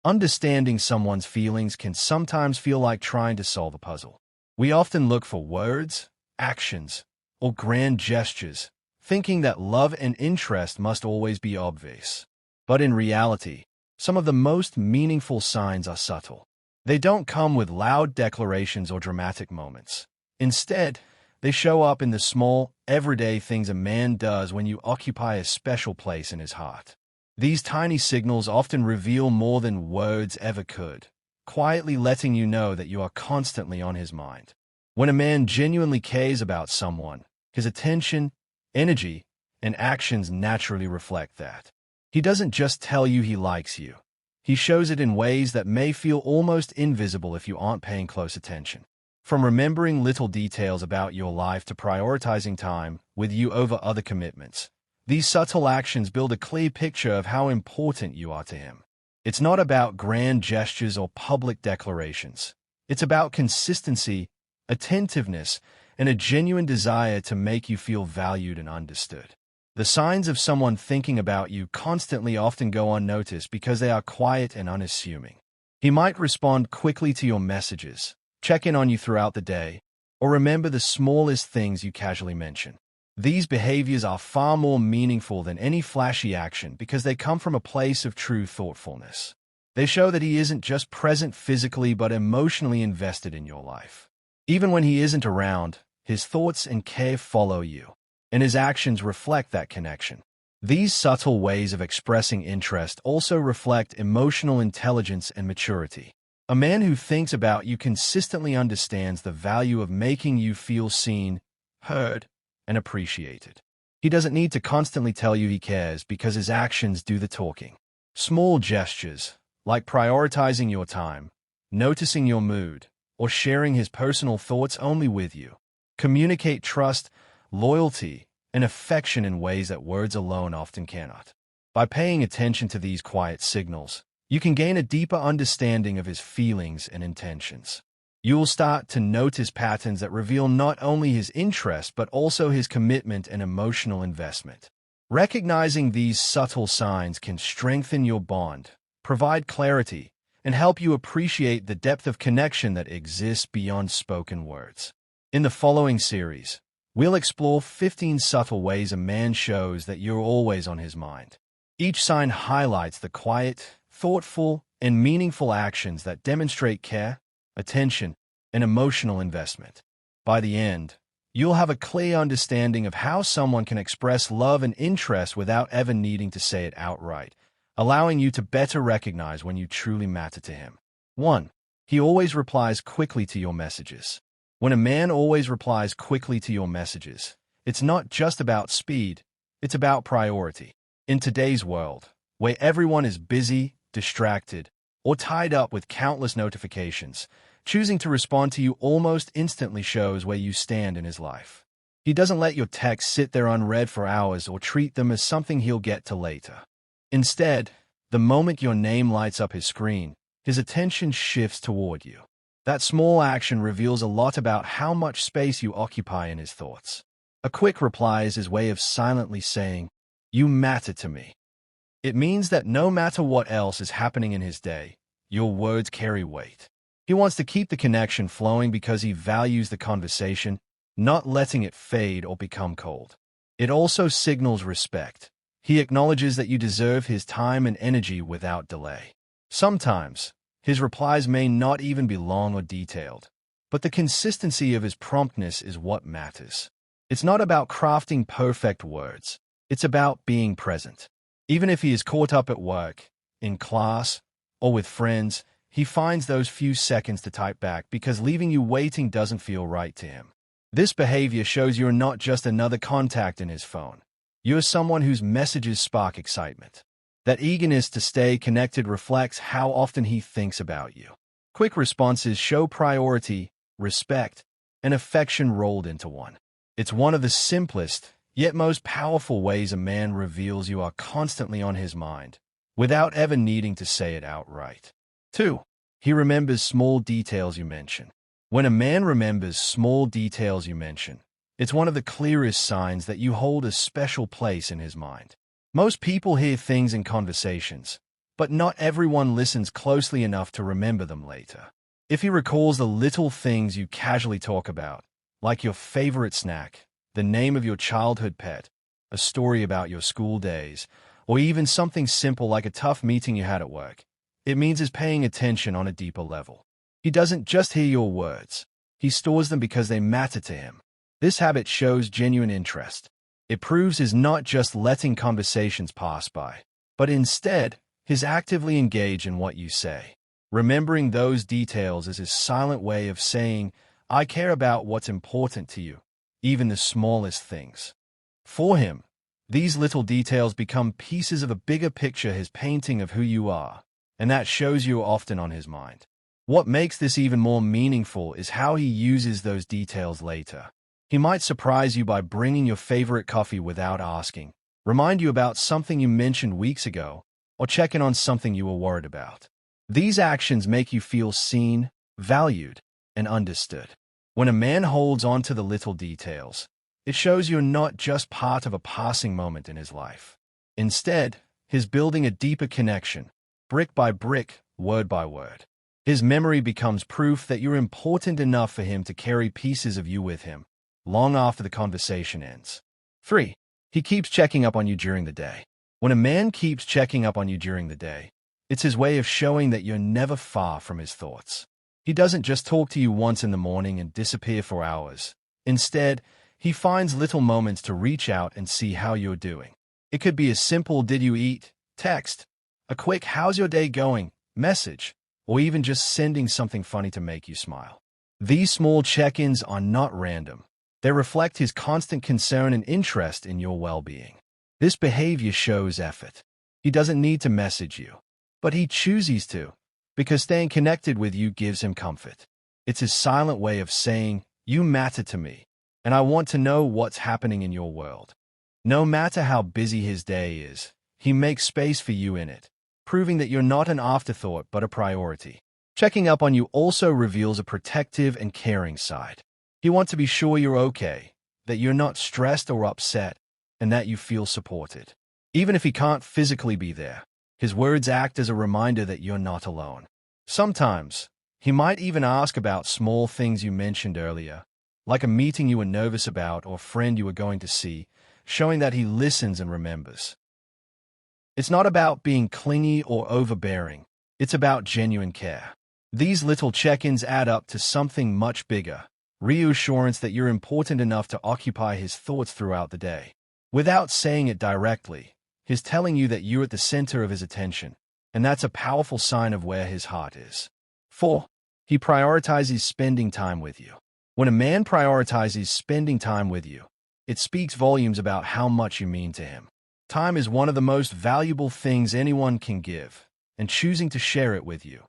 Understanding someone's feelings can sometimes feel like trying to solve a puzzle. We often look for words, actions, or grand gestures, thinking that love and interest must always be obvious. But in reality, some of the most meaningful signs are subtle. They don't come with loud declarations or dramatic moments. Instead, they show up in the small, everyday things a man does when you occupy a special place in his heart. These tiny signals often reveal more than words ever could, quietly letting you know that you are constantly on his mind. When a man genuinely cares about someone, his attention, energy, and actions naturally reflect that. He doesn't just tell you he likes you. He shows it in ways that may feel almost invisible if you aren't paying close attention. From remembering little details about your life to prioritizing time with you over other commitments, these subtle actions build a clear picture of how important you are to him. It's not about grand gestures or public declarations. It's about consistency, attentiveness, and a genuine desire to make you feel valued and understood. The signs of someone thinking about you constantly often go unnoticed because they are quiet and unassuming. He might respond quickly to your messages, check in on you throughout the day, or remember the smallest things you casually mention. These behaviors are far more meaningful than any flashy action because they come from a place of true thoughtfulness. They show that he isn't just present physically but emotionally invested in your life. Even when he isn't around, his thoughts and care follow you, and his actions reflect that connection. These subtle ways of expressing interest also reflect emotional intelligence and maturity. A man who thinks about you consistently understands the value of making you feel seen, heard, and appreciated. He doesn't need to constantly tell you he cares because his actions do the talking. Small gestures, like prioritizing your time, noticing your mood, or sharing his personal thoughts only with you, communicate trust, loyalty, and affection in ways that words alone often cannot. By paying attention to these quiet signals, you can gain a deeper understanding of his feelings and intentions. You will start to notice patterns that reveal not only his interest but also his commitment and emotional investment. Recognizing these subtle signs can strengthen your bond, provide clarity, and help you appreciate the depth of connection that exists beyond spoken words. In the following series, we'll explore 15 subtle ways a man shows that you're always on his mind. Each sign highlights the quiet, thoughtful, and meaningful actions that demonstrate care, attention, and emotional investment. By the end, you'll have a clear understanding of how someone can express love and interest without ever needing to say it outright, allowing you to better recognize when you truly matter to him. 1. He always replies quickly to your messages. When a man always replies quickly to your messages, it's not just about speed, it's about priority. In today's world, where everyone is busy, distracted, or tied up with countless notifications, choosing to respond to you almost instantly shows where you stand in his life. He doesn't let your texts sit there unread for hours or treat them as something he'll get to later. Instead, the moment your name lights up his screen, his attention shifts toward you. That small action reveals a lot about how much space you occupy in his thoughts. A quick reply is his way of silently saying, "You matter to me." It means that no matter what else is happening in his day, your words carry weight. He wants to keep the connection flowing because he values the conversation, not letting it fade or become cold. It also signals respect. He acknowledges that you deserve his time and energy without delay. Sometimes, his replies may not even be long or detailed, but the consistency of his promptness is what matters. It's not about crafting perfect words. It's about being present. Even if he is caught up at work, in class, or with friends, he finds those few seconds to type back because leaving you waiting doesn't feel right to him. This behavior shows you're not just another contact in his phone. You're someone whose messages spark excitement. That eagerness to stay connected reflects how often he thinks about you. Quick responses show priority, respect, and affection rolled into one. It's one of the simplest, yet most powerful ways a man reveals you are constantly on his mind, without ever needing to say it outright. 2. He remembers small details you mention. When a man remembers small details you mention, it's one of the clearest signs that you hold a special place in his mind. Most people hear things in conversations, but not everyone listens closely enough to remember them later. If he recalls the little things you casually talk about, like your favorite snack, the name of your childhood pet, a story about your school days, or even something simple like a tough meeting you had at work, it means he's paying attention on a deeper level. He doesn't just hear your words. He stores them because they matter to him. This habit shows genuine interest. It proves he's not just letting conversations pass by, but instead, he's actively engaged in what you say. Remembering those details is his silent way of saying, I care about what's important to you, even the smallest things. For him, these little details become pieces of a bigger picture, his painting of who you are, and that shows you often on his mind. What makes this even more meaningful is how he uses those details later. He might surprise you by bringing your favorite coffee without asking, remind you about something you mentioned weeks ago, or check in on something you were worried about. These actions make you feel seen, valued, and understood. When a man holds on to the little details, it shows you're not just part of a passing moment in his life. Instead, he's building a deeper connection, brick by brick, word by word. His memory becomes proof that you're important enough for him to carry pieces of you with him, long after the conversation ends. 3. He keeps checking up on you during the day. When a man keeps checking up on you during the day, it's his way of showing that you're never far from his thoughts. He doesn't just talk to you once in the morning and disappear for hours. Instead, he finds little moments to reach out and see how you're doing. It could be a simple "Did you eat?" text, a quick "How's your day going?" message, or even just sending something funny to make you smile. These small check-ins are not random. They reflect his constant concern and interest in your well-being. This behavior shows effort. He doesn't need to message you, but he chooses to, because staying connected with you gives him comfort. It's his silent way of saying, you matter to me, and I want to know what's happening in your world. No matter how busy his day is, he makes space for you in it, proving that you're not an afterthought but a priority. Checking up on you also reveals a protective and caring side. He wants to be sure you're okay, that you're not stressed or upset, and that you feel supported. Even if he can't physically be there, his words act as a reminder that you're not alone. Sometimes, he might even ask about small things you mentioned earlier, like a meeting you were nervous about or a friend you were going to see, showing that he listens and remembers. It's not about being clingy or overbearing. It's about genuine care. These little check-ins add up to something much bigger, reassurance that you're important enough to occupy his thoughts throughout the day. Without saying it directly, he's telling you that you're at the center of his attention, and that's a powerful sign of where his heart is. 4. He prioritizes spending time with you. When a man prioritizes spending time with you, it speaks volumes about how much you mean to him. Time is one of the most valuable things anyone can give, and choosing to share it with you,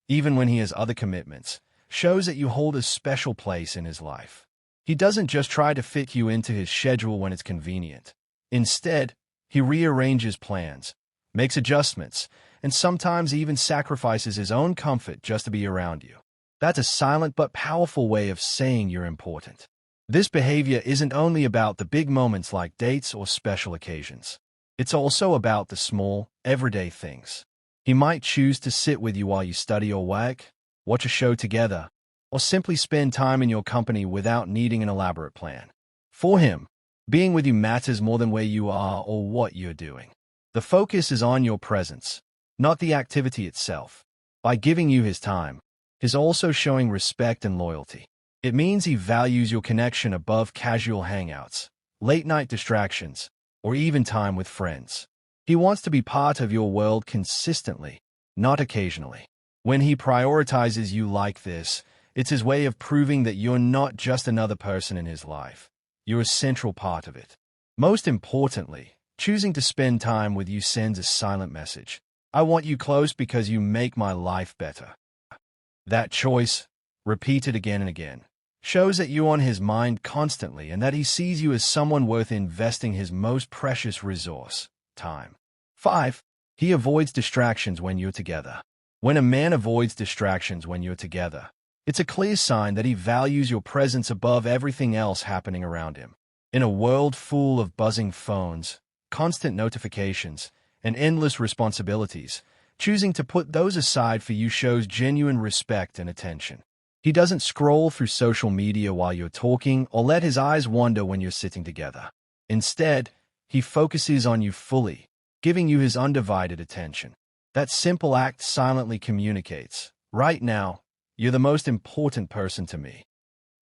even when he has other commitments, shows that you hold a special place in his life. He doesn't just try to fit you into his schedule when it's convenient. Instead, he rearranges plans, makes adjustments, and sometimes even sacrifices his own comfort just to be around you. That's a silent but powerful way of saying you're important. This behavior isn't only about the big moments like dates or special occasions. It's also about the small, everyday things. He might choose to sit with you while you study or work, watch a show together, or simply spend time in your company without needing an elaborate plan. For him, being with you matters more than where you are or what you're doing. The focus is on your presence, not the activity itself. By giving you his time, he's also showing respect and loyalty. It means he values your connection above casual hangouts, late-night distractions, or even time with friends. He wants to be part of your world consistently, not occasionally. When he prioritizes you like this, it's his way of proving that you're not just another person in his life. You're a central part of it. Most importantly, choosing to spend time with you sends a silent message. I want you close because you make my life better. That choice, repeated again and again, shows that you're on his mind constantly and that he sees you as someone worth investing his most precious resource, time. 5. He avoids distractions when you're together. When a man avoids distractions when you're together, it's a clear sign that he values your presence above everything else happening around him. In a world full of buzzing phones, constant notifications, and endless responsibilities, Choosing to put those aside for you shows genuine respect and attention. He doesn't scroll through social media while you're talking or let his eyes wander when you're sitting together. Instead, he focuses on you fully, giving you his undivided attention. That simple act silently communicates, "Right now, you're the most important person to me."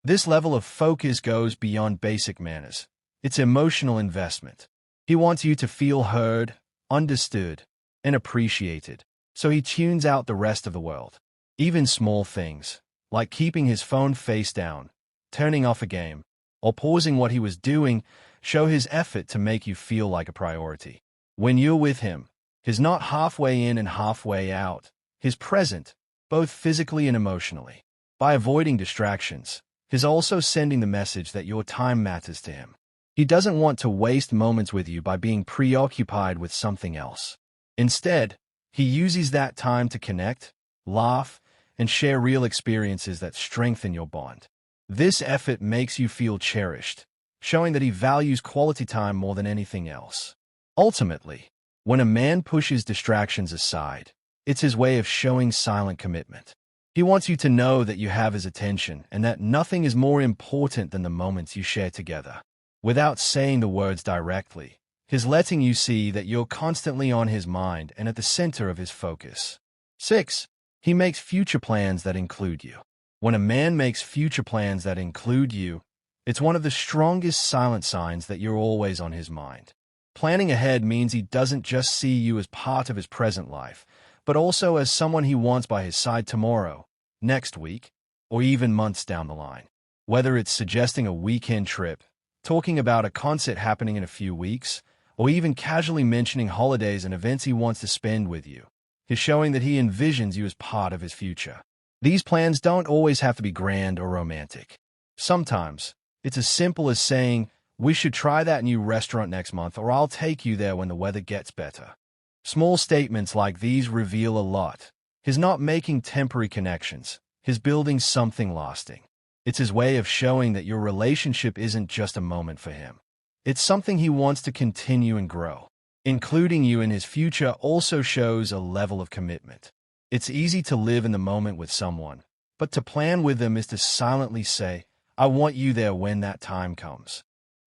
This level of focus goes beyond basic manners. It's emotional investment. He wants you to feel heard, understood, and appreciated, so he tunes out the rest of the world. Even small things, like keeping his phone face down, turning off a game, or pausing what he was doing, show his effort to make you feel like a priority. When you're with him, he's not halfway in and halfway out. He's present, both physically and emotionally. By avoiding distractions, he's also sending the message that your time matters to him. He doesn't want to waste moments with you by being preoccupied with something else. Instead, he uses that time to connect, laugh, and share real experiences that strengthen your bond. This effort makes you feel cherished, showing that he values quality time more than anything else. Ultimately, when a man pushes distractions aside, it's his way of showing silent commitment. He wants you to know that you have his attention and that nothing is more important than the moments you share together. Without saying the words directly, he's letting you see that you're constantly on his mind and at the center of his focus. 6. He makes future plans that include you. When a man makes future plans that include you, it's one of the strongest silent signs that you're always on his mind. Planning ahead means he doesn't just see you as part of his present life, but also as someone he wants by his side tomorrow, next week, or even months down the line. Whether it's suggesting a weekend trip, talking about a concert happening in a few weeks, or even casually mentioning holidays and events he wants to spend with you, he's showing that he envisions you as part of his future. These plans don't always have to be grand or romantic. Sometimes, it's as simple as saying, "We should try that new restaurant next month," or "I'll take you there when the weather gets better." Small statements like these reveal a lot. He's not making temporary connections. He's building something lasting. It's his way of showing that your relationship isn't just a moment for him. It's something he wants to continue and grow. Including you in his future also shows a level of commitment. It's easy to live in the moment with someone, but to plan with them is to silently say, "I want you there when that time comes."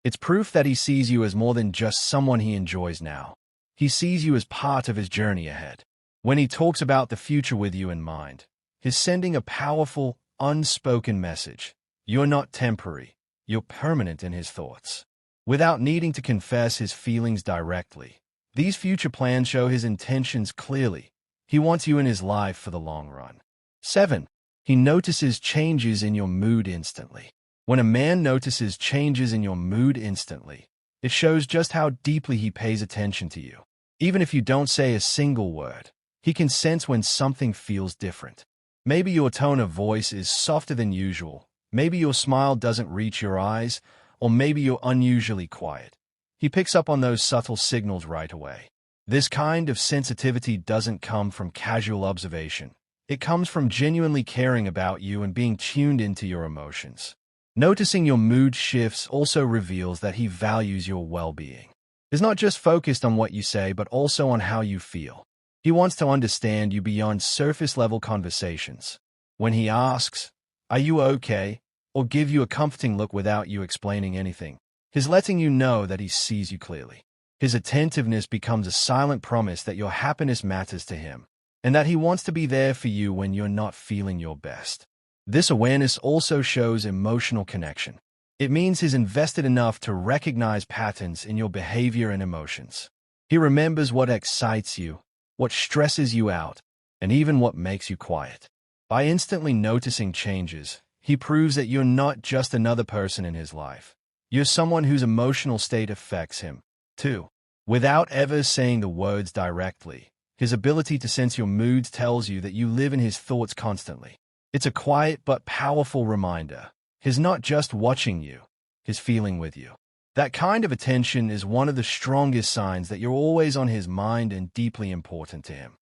It's proof that he sees you as more than just someone he enjoys now. He sees you as part of his journey ahead. When he talks about the future with you in mind, he's sending a powerful, unspoken message. You're not temporary. You're permanent in his thoughts. Without needing to confess his feelings directly, these future plans show his intentions clearly. He wants you in his life for the long run. 7. He notices changes in your mood instantly. When a man notices changes in your mood instantly, it shows just how deeply he pays attention to you. Even if you don't say a single word, he can sense when something feels different. Maybe your tone of voice is softer than usual, maybe your smile doesn't reach your eyes, or maybe you're unusually quiet. He picks up on those subtle signals right away. This kind of sensitivity doesn't come from casual observation. It comes from genuinely caring about you and being tuned into your emotions. Noticing your mood shifts also reveals that he values your well-being. He's not just focused on what you say, but also on how you feel. He wants to understand you beyond surface-level conversations. When he asks, "Are you okay?" or give you a comforting look without you explaining anything, he's letting you know that he sees you clearly. His attentiveness becomes a silent promise that your happiness matters to him, and that he wants to be there for you when you're not feeling your best. This awareness also shows emotional connection. It means he's invested enough to recognize patterns in your behavior and emotions. He remembers what excites you, what stresses you out, and even what makes you quiet. By instantly noticing changes, he proves that you're not just another person in his life. You're someone whose emotional state affects him, too. Without ever saying the words directly, his ability to sense your moods tells you that you live in his thoughts constantly. It's a quiet but powerful reminder. He's not just watching you, he's feeling with you. That kind of attention is one of the strongest signs that you're always on his mind and deeply important to him.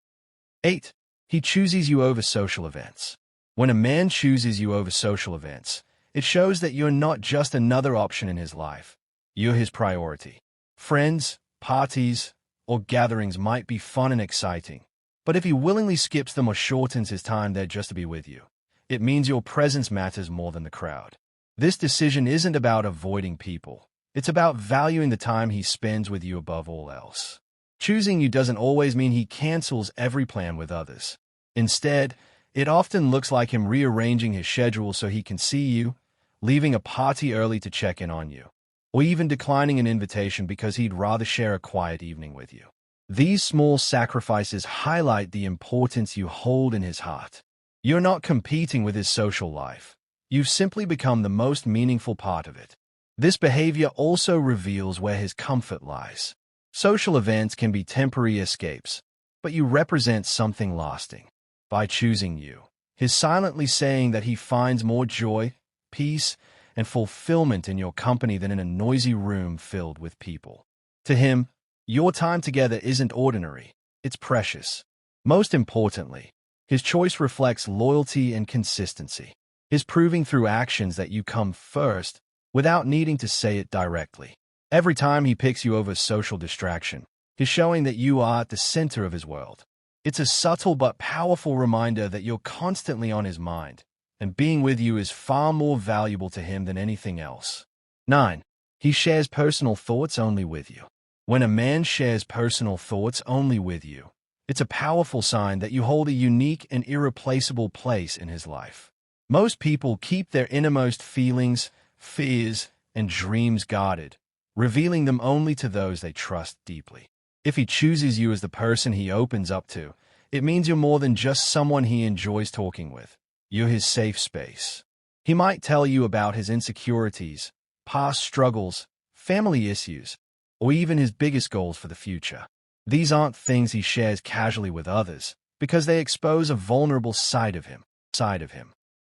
8. He chooses you over social events. When a man chooses you over social events, it shows that you're not just another option in his life. You're his priority. Friends, parties, or gatherings might be fun and exciting, But if he willingly skips them or shortens his time there just to be with you, it means your presence matters more than the crowd. This decision isn't about avoiding people. It's about valuing the time he spends with you above all else. Choosing you doesn't always mean he cancels every plan with others. Instead, it often looks like him rearranging his schedule so he can see you, leaving a party early to check in on you, or even declining an invitation because he'd rather share a quiet evening with you. These small sacrifices highlight the importance you hold in his heart. You're not competing with his social life. You've simply become the most meaningful part of it. This behavior also reveals where his comfort lies. Social events can be temporary escapes, but you represent something lasting. By choosing you, he's silently saying that he finds more joy, peace, and fulfillment in your company than in a noisy room filled with people. To him, your time together isn't ordinary, it's precious. Most importantly, his choice reflects loyalty and consistency. His proving through actions that you come first without needing to say it directly. Every time he picks you over social distraction, he's showing that you are at the center of his world. It's a subtle but powerful reminder that you're constantly on his mind, and being with you is far more valuable to him than anything else. 9. He shares personal thoughts only with you. When a man shares personal thoughts only with you, it's a powerful sign that you hold a unique and irreplaceable place in his life. Most people keep their innermost feelings, fears, and dreams guarded, revealing them only to those they trust deeply. If he chooses you as the person he opens up to, it means you're more than just someone he enjoys talking with. You're his safe space. He might tell you about his insecurities, past struggles, family issues, or even his biggest goals for the future. These aren't things he shares casually with others, because they expose a vulnerable side of him.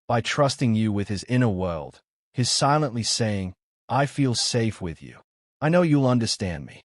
By trusting you with his inner world, he's silently saying, "I feel safe with you. I know you'll understand me."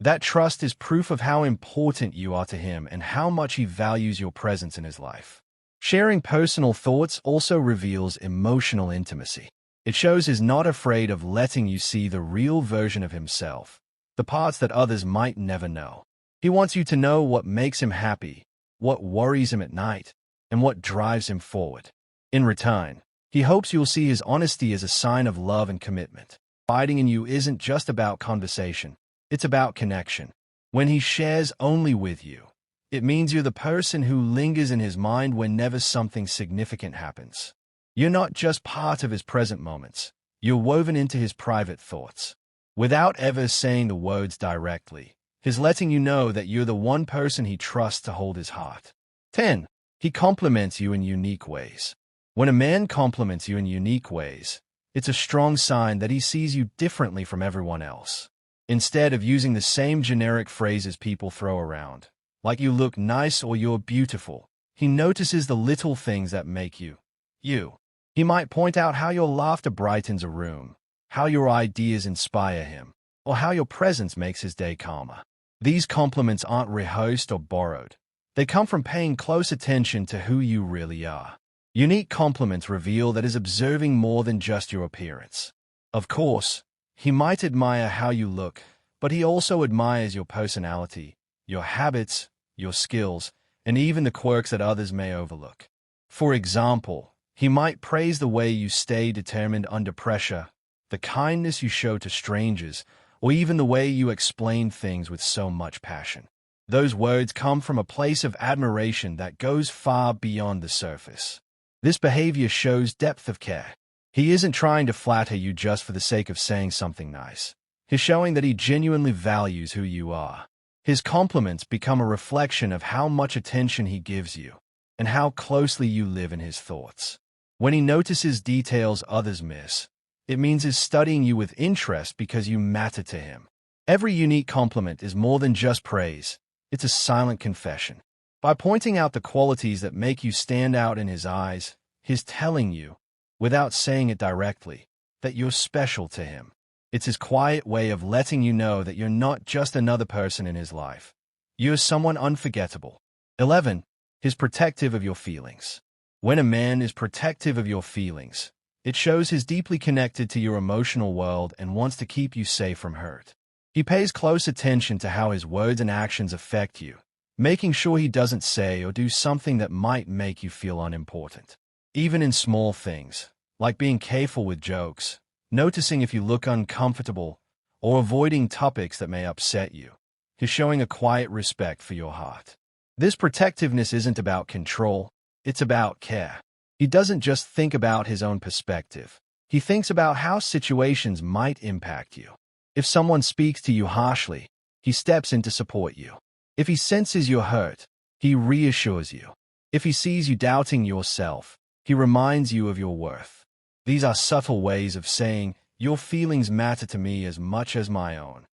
That trust is proof of how important you are to him and how much he values your presence in his life. Sharing personal thoughts also reveals emotional intimacy. It shows he's not afraid of letting you see the real version of himself, the parts that others might never know. He wants you to know what makes him happy, what worries him at night, and what drives him forward. In return, he hopes you'll see his honesty as a sign of love and commitment. Confiding in you isn't just about conversation, it's about connection. When he shares only with you, it means you're the person who lingers in his mind whenever something significant happens. You're not just part of his present moments, you're woven into his private thoughts. Without ever saying the words directly, he's letting you know that you're the one person he trusts to hold his heart. 10. He compliments you in unique ways. When a man compliments you in unique ways, it's a strong sign that he sees you differently from everyone else. Instead of using the same generic phrases people throw around, like "you look nice" or "you're beautiful," he notices the little things that make you, you. He might point out how your laughter brightens a room, how your ideas inspire him, or how your presence makes his day calmer. These compliments aren't rehearsed or borrowed. They come from paying close attention to who you really are. Unique compliments reveal that he's observing more than just your appearance. Of course, he might admire how you look, but he also admires your personality, your habits, your skills, and even the quirks that others may overlook. For example, he might praise the way you stay determined under pressure, the kindness you show to strangers, or even the way you explain things with so much passion. Those words come from a place of admiration that goes far beyond the surface. This behavior shows depth of care. He isn't trying to flatter you just for the sake of saying something nice. He's showing that he genuinely values who you are. His compliments become a reflection of how much attention he gives you and how closely you live in his thoughts. When he notices details others miss, it means he's studying you with interest because you matter to him. Every unique compliment is more than just praise. It's a silent confession. By pointing out the qualities that make you stand out in his eyes, he's telling you, without saying it directly, that you're special to him. It's his quiet way of letting you know that you're not just another person in his life. You're someone unforgettable. 11. He's protective of your feelings. When a man is protective of your feelings, it shows he's deeply connected to your emotional world and wants to keep you safe from hurt. He pays close attention to how his words and actions affect you, making sure he doesn't say or do something that might make you feel unimportant. Even in small things, like being careful with jokes, noticing if you look uncomfortable, or avoiding topics that may upset you, he's showing a quiet respect for your heart. This protectiveness isn't about control, it's about care. He doesn't just think about his own perspective. He thinks about how situations might impact you. If someone speaks to you harshly, he steps in to support you. If he senses you're hurt, he reassures you. If he sees you doubting yourself, he reminds you of your worth. These are subtle ways of saying, your feelings matter to me as much as my own.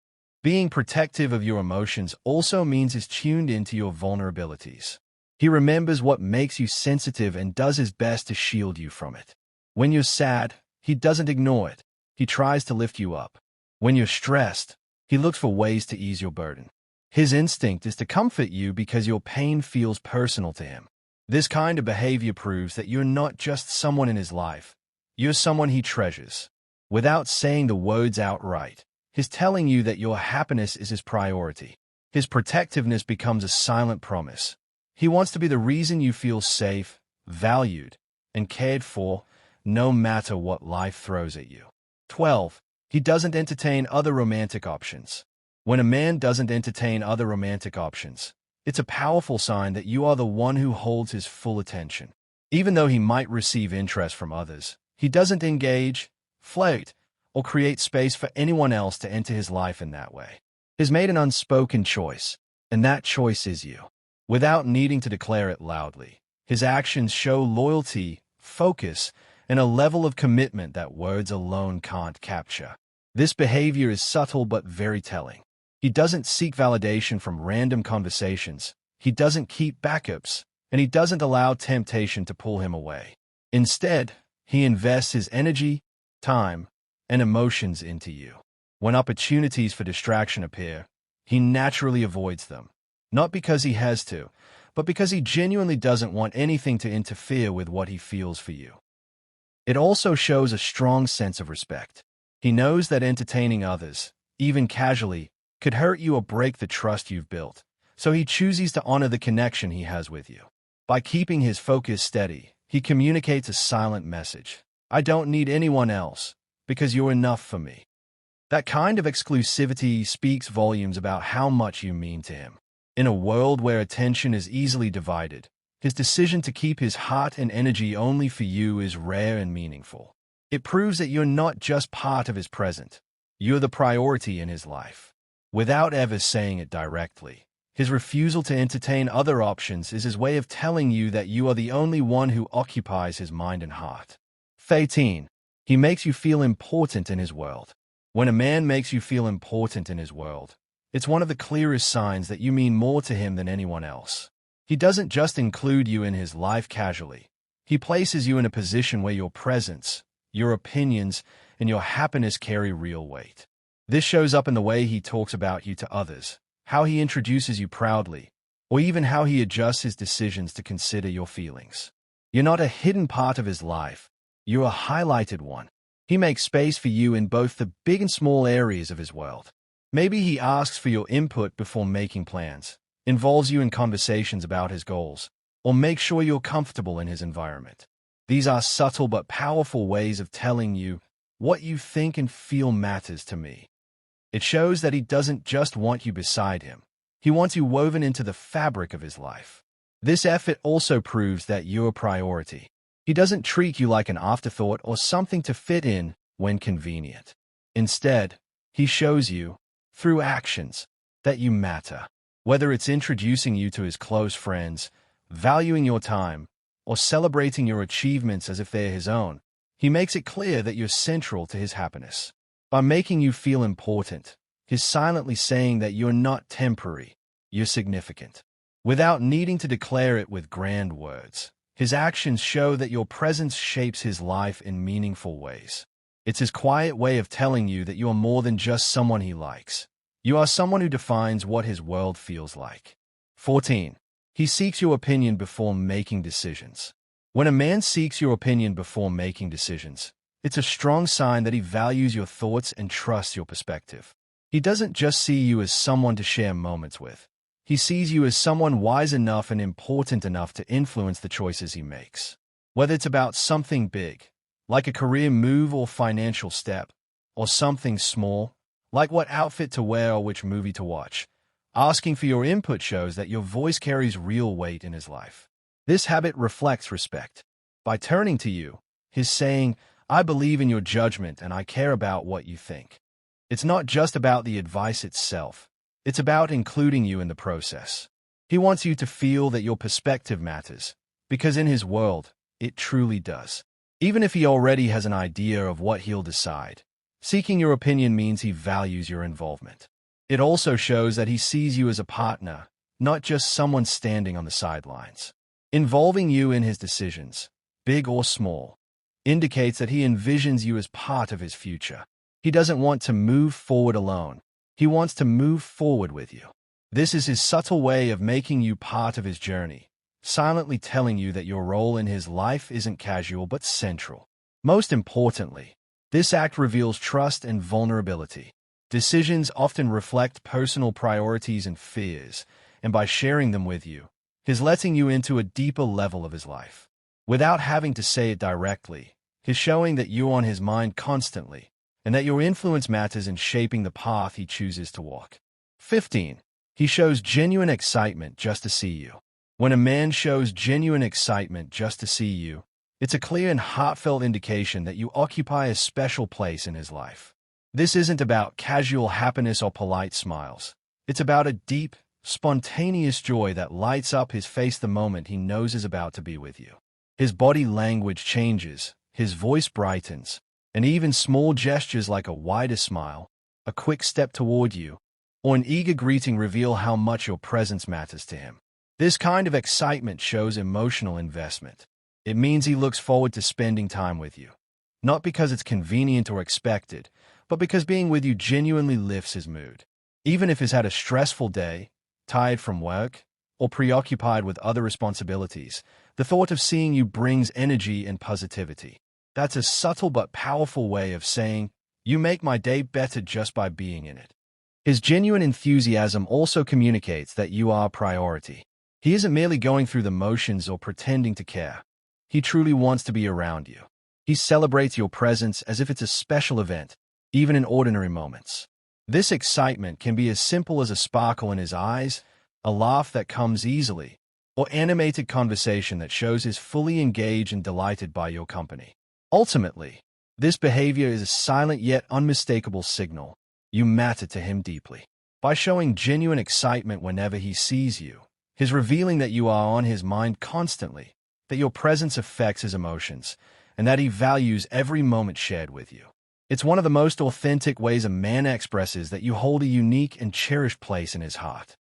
Being protective of your emotions also means he's tuned into your vulnerabilities. He remembers what makes you sensitive and does his best to shield you from it. When you're sad, he doesn't ignore it. He tries to lift you up. When you're stressed, he looks for ways to ease your burden. His instinct is to comfort you because your pain feels personal to him. This kind of behavior proves that you're not just someone in his life. You're someone he treasures. Without saying the words outright, he's telling you that your happiness is his priority. His protectiveness becomes a silent promise. He wants to be the reason you feel safe, valued, and cared for, no matter what life throws at you. 12. He doesn't entertain other romantic options. When a man doesn't entertain other romantic options, it's a powerful sign that you are the one who holds his full attention. Even though he might receive interest from others, he doesn't engage, flirt, or create space for anyone else to enter his life in that way. He's made an unspoken choice, and that choice is you. Without needing to declare it loudly, his actions show loyalty, focus, and a level of commitment that words alone can't capture. This behavior is subtle but very telling. He doesn't seek validation from random conversations, he doesn't keep backups, and he doesn't allow temptation to pull him away. Instead, he invests his energy, time, and emotions into you. When opportunities for distraction appear, he naturally avoids them. Not because he has to, but because he genuinely doesn't want anything to interfere with what he feels for you. It also shows a strong sense of respect. He knows that entertaining others, even casually, could hurt you or break the trust you've built, so he chooses to honor the connection he has with you. By keeping his focus steady, he communicates a silent message. I don't need anyone else, because you're enough for me. That kind of exclusivity speaks volumes about how much you mean to him. In a world where attention is easily divided, his decision to keep his heart and energy only for you is rare and meaningful. It proves that you're not just part of his present, you're the priority in his life. Without ever saying it directly, his refusal to entertain other options is his way of telling you that you are the only one who occupies his mind and heart. 13. He makes you feel important in his world. When a man makes you feel important in his world, it's one of the clearest signs that you mean more to him than anyone else. He doesn't just include you in his life casually. He places you in a position where your presence, your opinions, and your happiness carry real weight. This shows up in the way he talks about you to others, how he introduces you proudly, or even how he adjusts his decisions to consider your feelings. You're not a hidden part of his life, you're a highlighted one. He makes space for you in both the big and small areas of his world. Maybe he asks for your input before making plans, involves you in conversations about his goals, or makes sure you're comfortable in his environment. These are subtle but powerful ways of telling you what you think and feel matters to me. It shows that he doesn't just want you beside him. He wants you woven into the fabric of his life. This effort also proves that you're a priority. He doesn't treat you like an afterthought or something to fit in when convenient. Instead, he shows you, through actions, that you matter. Whether it's introducing you to his close friends, valuing your time, or celebrating your achievements as if they're his own, he makes it clear that you're central to his happiness. By making you feel important, he's silently saying that you're not temporary, you're significant. Without needing to declare it with grand words, his actions show that your presence shapes his life in meaningful ways. It's his quiet way of telling you that you are more than just someone he likes. You are someone who defines what his world feels like. 14. He seeks your opinion before making decisions. When a man seeks your opinion before making decisions, it's a strong sign that he values your thoughts and trusts your perspective. He doesn't just see you as someone to share moments with. He sees you as someone wise enough and important enough to influence the choices he makes. Whether it's about something big, like a career move or financial step, or something small, like what outfit to wear or which movie to watch, asking for your input shows that your voice carries real weight in his life. This habit reflects respect. By turning to you, he's saying, I believe in your judgment and I care about what you think. It's not just about the advice itself. It's about including you in the process. He wants you to feel that your perspective matters, because in his world, it truly does. Even if he already has an idea of what he'll decide, seeking your opinion means he values your involvement. It also shows that he sees you as a partner, not just someone standing on the sidelines. Involving you in his decisions, big or small, indicates that he envisions you as part of his future. He doesn't want to move forward alone. He wants to move forward with you. This is his subtle way of making you part of his journey, silently telling you that your role in his life isn't casual but central. Most importantly, this act reveals trust and vulnerability. Decisions often reflect personal priorities and fears, and by sharing them with you, he's letting you into a deeper level of his life. Without having to say it directly, he's showing that you're on his mind constantly, and that your influence matters in shaping the path he chooses to walk. 15. He shows genuine excitement just to see you. When a man shows genuine excitement just to see you, it's a clear and heartfelt indication that you occupy a special place in his life. This isn't about casual happiness or polite smiles. It's about a deep, spontaneous joy that lights up his face the moment he knows is about to be with you. His body language changes, his voice brightens, and even small gestures like a wider smile, a quick step toward you, or an eager greeting reveal how much your presence matters to him. This kind of excitement shows emotional investment. It means he looks forward to spending time with you, not because it's convenient or expected, but because being with you genuinely lifts his mood. Even if he's had a stressful day, tired from work, or preoccupied with other responsibilities, the thought of seeing you brings energy and positivity. That's a subtle but powerful way of saying, you make my day better just by being in it. His genuine enthusiasm also communicates that you are a priority. He isn't merely going through the motions or pretending to care. He truly wants to be around you. He celebrates your presence as if it's a special event, even in ordinary moments. This excitement can be as simple as a sparkle in his eyes, a laugh that comes easily, or animated conversation that shows he's fully engaged and delighted by your company. Ultimately, this behavior is a silent yet unmistakable signal. You matter to him deeply. By showing genuine excitement whenever he sees you, he's revealing that you are on his mind constantly, that your presence affects his emotions, and that he values every moment shared with you. It's one of the most authentic ways a man expresses that you hold a unique and cherished place in his heart.